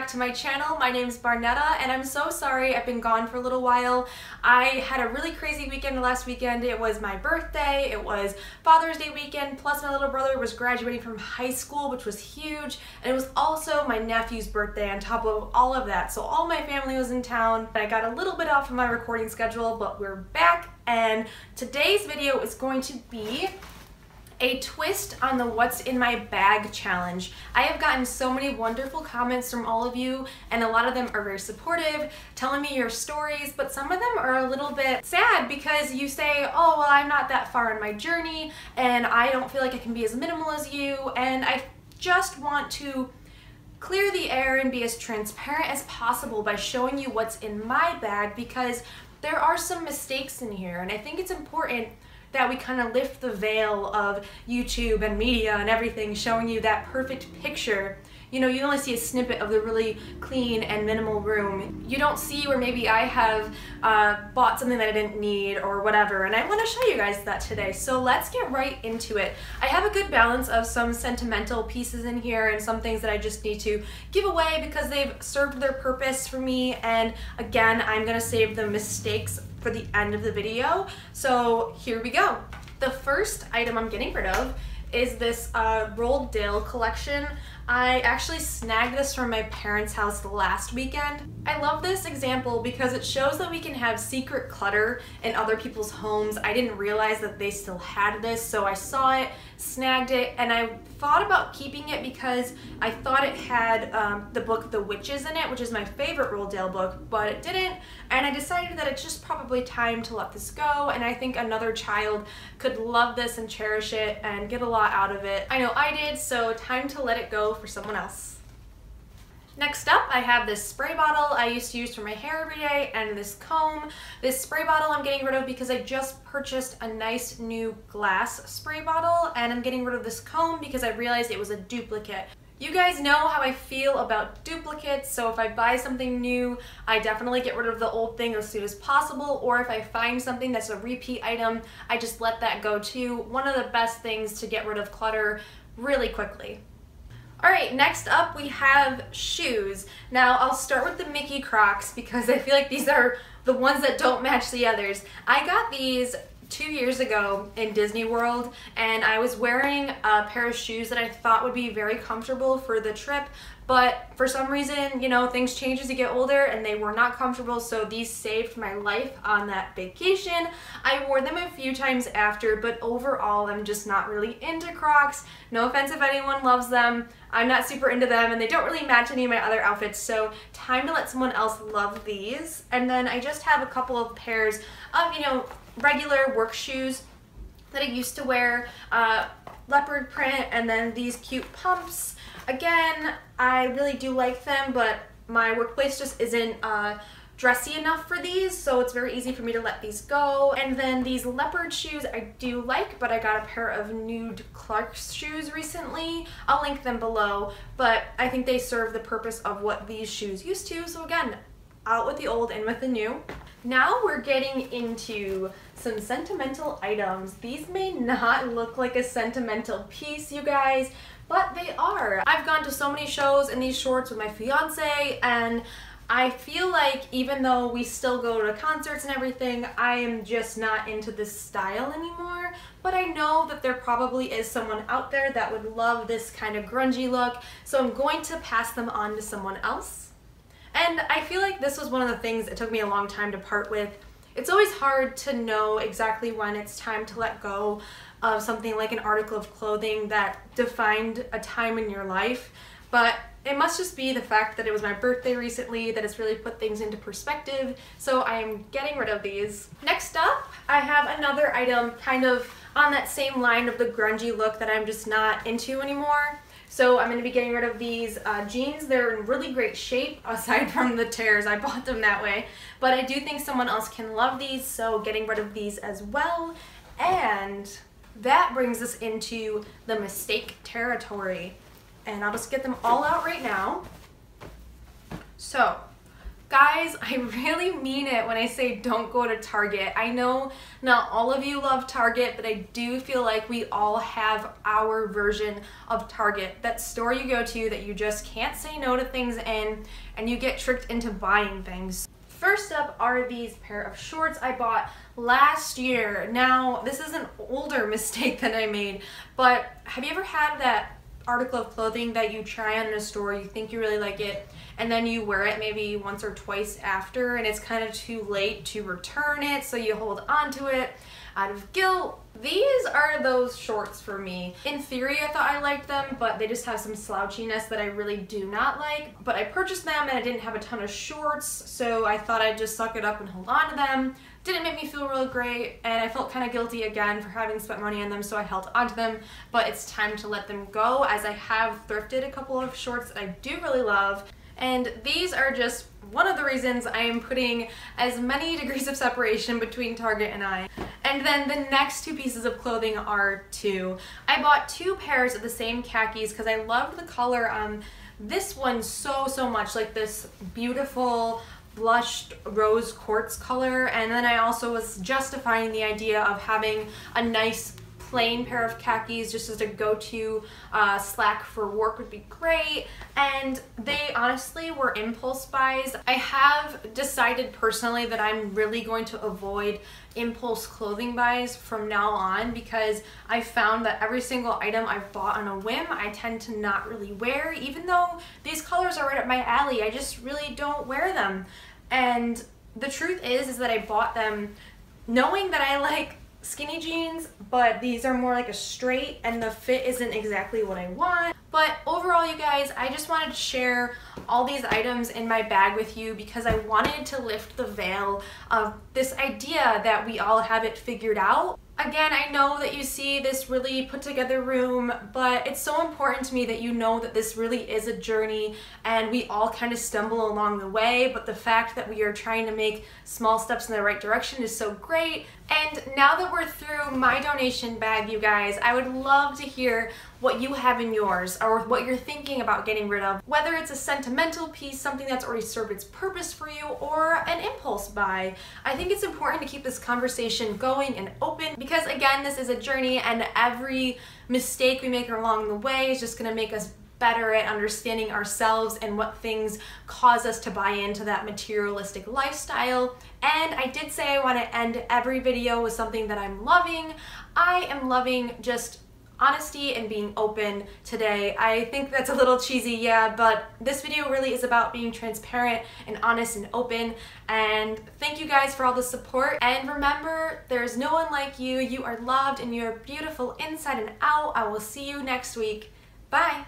back to my channel. My name is Barnetta and I'm so sorry I've been gone for a little while. I had a really crazy weekend last weekend. It was my birthday, it was Father's Day weekend, plus my little brother was graduating from high school, which was huge, and it was also my nephew's birthday on top of all of that. So all my family was in town. I got a little bit off of my recording schedule, but we're back, and today's video is going to be a twist on the what's in my bag challenge. I have gotten so many wonderful comments from all of you, and a lot of them are very supportive, telling me your stories, but some of them are a little bit sad because you say, oh, well, I'm not that far in my journey and I don't feel like I can be as minimal as you, and I just want to clear the air and be as transparent as possible by showing you what's in my bag, because there are some mistakes in here, and I think it's important that we kind of lift the veil of YouTube and media and everything, showing you that perfect picture. You know, you only see a snippet of the really clean and minimal room. You don't see where maybe I have bought something that I didn't need or whatever, and I want to show you guys that today. So let's get right into it. I have a good balance of some sentimental pieces in here and some things that I just need to give away because they've served their purpose for me, and again, I'm gonna save the mistakes for the end of the video. So here we go. The first item I'm getting rid of is this rolled dill collection. I actually snagged this from my parents' house last weekend. I love this example because it shows that we can have secret clutter in other people's homes. I didn't realize that they still had this, so I saw it, snagged it, and I thought about keeping it because I thought it had the book The Witches in it, which is my favorite Roald Dahl book, but it didn't, and I decided that it's just probably time to let this go, and I think another child could love this and cherish it and get a lot out of it. I know I did, so time to let it go for someone else. Next up, I have this spray bottle I used to use for my hair every day, and this comb. This spray bottle I'm getting rid of because I just purchased a nice new glass spray bottle, and I'm getting rid of this comb because I realized it was a duplicate. You guys know how I feel about duplicates, so if I buy something new, I definitely get rid of the old thing as soon as possible, or if I find something that's a repeat item, I just let that go too. One of the best things to get rid of clutter really quickly. Alright, next up we have shoes. Now I'll start with the Mickey Crocs because I feel like these are the ones that don't match the others. I got these 2 years ago in Disney World, and I was wearing a pair of shoes that I thought would be very comfortable for the trip, but for some reason, you know, things change as you get older and they were not comfortable, so these saved my life on that vacation. I wore them a few times after, but overall I'm just not really into Crocs. No offense if anyone loves them. I'm not super into them and they don't really match any of my other outfits, so time to let someone else love these. And then I just have a couple of pairs of, you know, regular work shoes that I used to wear, leopard print, and then these cute pumps. Again, I really do like them, but my workplace just isn't dressy enough for these, so it's very easy for me to let these go. And then these leopard shoes I do like, but I got a pair of nude Clark's shoes recently. I'll link them below, but I think they serve the purpose of what these shoes used to, so again, out with the old, in with the new. Now we're getting into some sentimental items. These may not look like a sentimental piece, you guys, but they are. I've gone to so many shows in these shorts with my fiance, and I feel like even though we still go to concerts and everything, I am just not into this style anymore. But I know that there probably is someone out there that would love this kind of grungy look, so I'm going to pass them on to someone else. And I feel like this was one of the things it took me a long time to part with. It's always hard to know exactly when it's time to let go of something like an article of clothing that defined a time in your life, but it must just be the fact that it was my birthday recently that has really put things into perspective, so I am getting rid of these. Next up, I have another item kind of on that same line of the grungy look that I'm just not into anymore. So I'm going to be getting rid of these jeans. They're in really great shape, aside from the tears. I bought them that way. But I do think someone else can love these, so getting rid of these as well. And that brings us into the mistake territory. And I'll just get them all out right now. So, Guys, I really mean it when I say don't go to Target. I know not all of you love Target, but I do feel like we all have our version of Target. That store you go to that you just can't say no to things in, and you get tricked into buying things. First up are these pair of shorts I bought last year. Now, this is an older mistake that I made, but have you ever had that article of clothing that you try on in a store, you think you really like it, and then you wear it maybe once or twice after, and it's kind of too late to return it, so you hold on to it out of guilt? These are those shorts for me. In theory, I thought I liked them, but they just have some slouchiness that I really do not like. But I purchased them and I didn't have a ton of shorts, so I thought I'd just suck it up and hold on to them. Didn't make me feel real great, and I felt kind of guilty again for having spent money on them, so I held onto them. But it's time to let them go, as I have thrifted a couple of shorts that I do really love. And these are just one of the reasons I am putting as many degrees of separation between Target and I. And then the next two pieces of clothing are two. I bought two pairs of the same khakis because I loved the color on this one so much, like this beautiful blushed rose quartz color. And then I also was justifying the idea of having a nice plain pair of khakis just as a go-to slack for work would be great, and they honestly were impulse buys. I have decided personally that I'm really going to avoid impulse clothing buys from now on, because I found that every single item I've bought on a whim I tend to not really wear, even though these colors are right up my alley. I just really don't wear them. And the truth is that I bought them knowing that I like skinny jeans, but these are more like a straight and the fit isn't exactly what I want. But overall, you guys, I just wanted to share all these items in my bag with you because I wanted to lift the veil of this idea that we all have it figured out. Again, I know that you see this really put together room, but it's so important to me that you know that this really is a journey and we all kind of stumble along the way, but the fact that we are trying to make small steps in the right direction is so great. And now that we're through my donation bag, you guys, I would love to hear what you have in yours or what you're thinking about getting rid of. Whether it's a sentimental piece, something that's already served its purpose for you, or an impulse buy. I think it's important to keep this conversation going and open because, again, this is a journey and every mistake we make along the way is just gonna make us better at understanding ourselves and what things cause us to buy into that materialistic lifestyle. And I did say I want to end every video with something that I'm loving. I am loving just honesty and being open today. I think that's a little cheesy, yeah, but this video really is about being transparent and honest and open. And thank you guys for all the support. And remember, there's no one like you. You are loved and you're beautiful inside and out. I will see you next week. Bye.